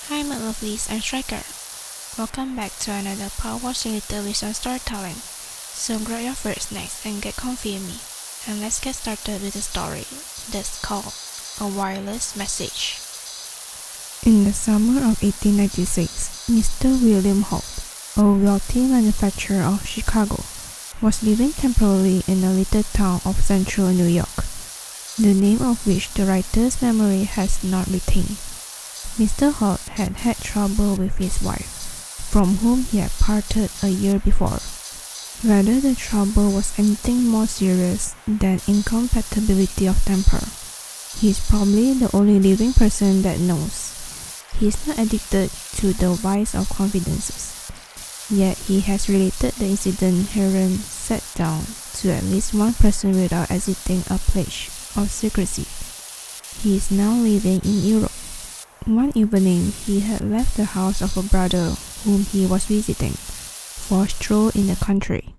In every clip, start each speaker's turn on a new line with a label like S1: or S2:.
S1: Hi my lovelies and striker. Welcome back to another PowerWash Little with some storytelling. So grab your favorite snacks and get comfy with me. And let's get started with a story that's called A Wireless Message.
S2: In the summer of 1896, Mr. William Holt, a wealthy manufacturer of Chicago, was living temporarily in a little town of central New York, the name of which the writer's memory has not retained. Mr. Holt had had trouble with his wife, from whom he had parted a year before. Whether the trouble was anything more serious than incompatibility of temper, he is probably the only living person that knows. He is not addicted to the vice of confidences, yet he has related the incident herein set down to at least one person without exiting a pledge of secrecy. He is now living in Europe. One evening, he had left the house of a brother whom he was visiting for a stroll in the country.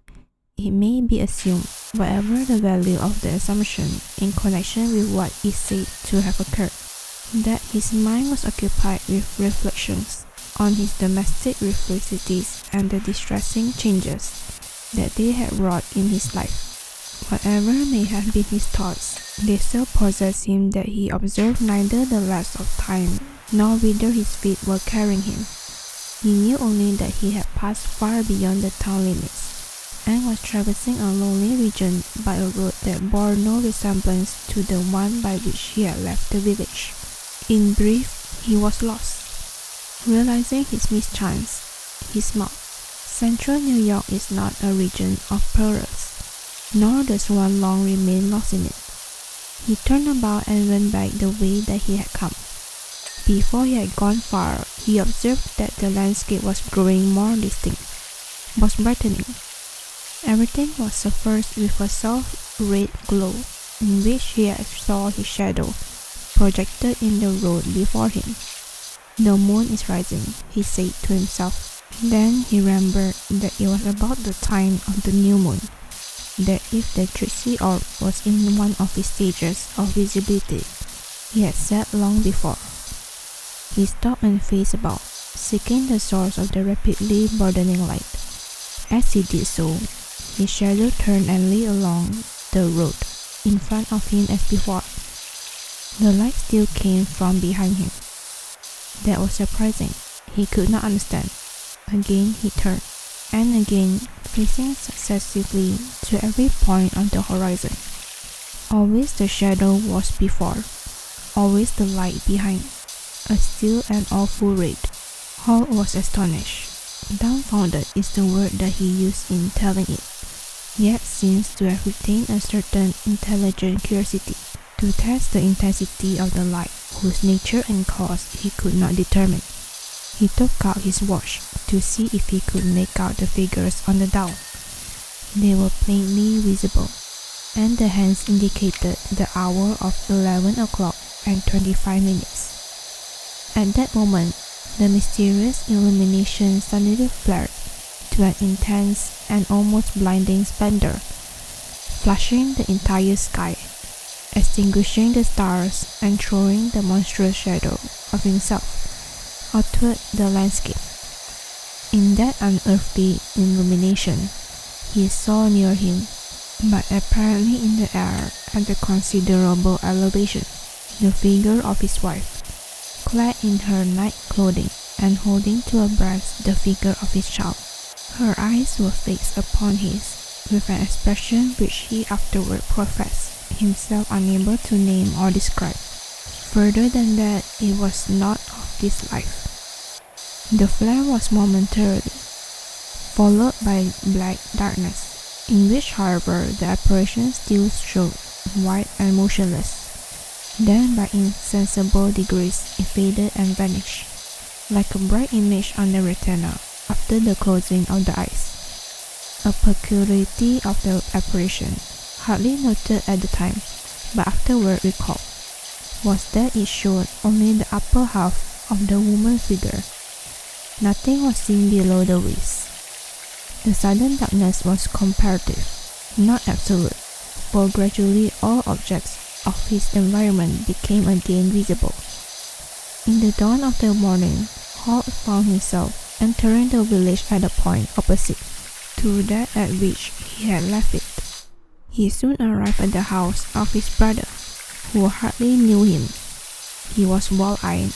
S2: It may be assumed, whatever the value of the assumption in connection with what is said to have occurred, that his mind was occupied with reflections on his domestic felicities and the distressing changes that they had wrought in his life. Whatever may have been his thoughts, they so possessed him that he observed neither the lapse of time nor whither his feet were carrying him. He knew only that he had passed far beyond the town limits, and was traversing a lonely region by a road that bore no resemblance to the one by which he had left the village. In brief, he was lost. Realizing his mischance, he smiled. Central New York is not a region of perils, nor does one long remain lost in it. He turned about and went back the way that he had come. Before he had gone far, he observed that the landscape was growing more distinct, was brightening. Everything was suffused with a soft red glow, in which he saw his shadow projected in the road before him. "The moon is rising," he said to himself. Then he remembered that it was about the time of the new moon, that if the tricksy orb was in one of its stages of visibility, he had said long before. He stopped and faced about, seeking the source of the rapidly broadening light. As he did so, his shadow turned and lay along the road in front of him as before. The light still came from behind him. That was surprising. He could not understand. Again he turned, and again, facing successively to every point on the horizon. Always the shadow was before, always the light behind. A still and awful red. Holt was astonished. Dumbfounded is the word that he used in telling it, yet seems to have retained a certain intelligent curiosity to test the intensity of the light, whose nature and cause he could not determine. He took out his watch to see if he could make out the figures on the dial. They were plainly visible, and the hands indicated the hour of 11 o'clock and 25 minutes. At that moment, the mysterious illumination suddenly flared to an intense and almost blinding splendor, flushing the entire sky, extinguishing the stars and throwing the monstrous shadow of himself athwart the landscape. In that unearthly illumination, he saw near him, but apparently in the air at a considerable elevation, the figure of his wife, clad in her night clothing and holding to her breast the figure of his child. Her eyes were fixed upon his with an expression which he afterward professed himself unable to name or describe. Further than that, it was not of this life. The flare was momentarily followed by black darkness, in which however the apparition still showed white and motionless. Then by insensible degrees it faded and vanished, like a bright image on the retina after the closing of the eyes. A peculiarity of the apparition, hardly noted at the time, but afterward recalled, was that it showed only the upper half of the woman's figure. Nothing was seen below the waist. The sudden darkness was comparative, not absolute, for gradually all objects of his environment became again visible. In the dawn of the morning, Holt found himself entering the village at the point opposite to that at which he had left it. He soon arrived at the house of his brother, who hardly knew him. He was wall-eyed,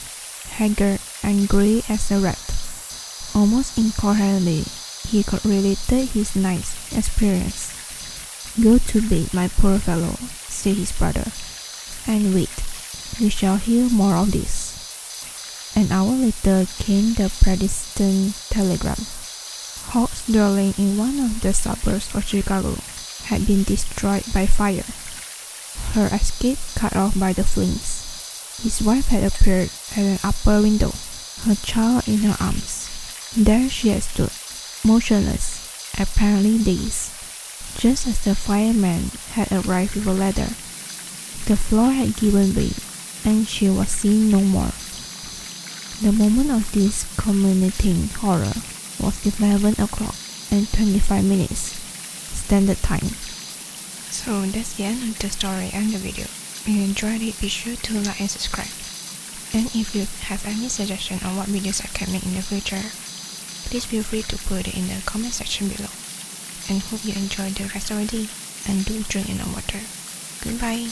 S2: haggard, and grey as a rat. Almost incoherently, he related his night's experience. "Go to bed, my poor fellow," said his brother, "and wait. We shall hear more of this." An hour later came the predestined telegram. Holt's dwelling in one of the suburbs of Chicago had been destroyed by fire, her escape cut off by the flames. His wife had appeared at an upper window, her child in her arms. There she had stood, motionless, apparently dazed, just as the fireman had arrived with a ladder. The floor had given way, and she was seen no more. The moment of this culminating horror was 11 o'clock and 25 minutes, standard time.
S1: So that's the end of the story and the video. If you enjoyed it, be sure to like and subscribe. And if you have any suggestion on what videos I can make in the future, please feel free to put it in the comment section below. And hope you enjoyed the rest of the day, and do drink enough water. Goodbye.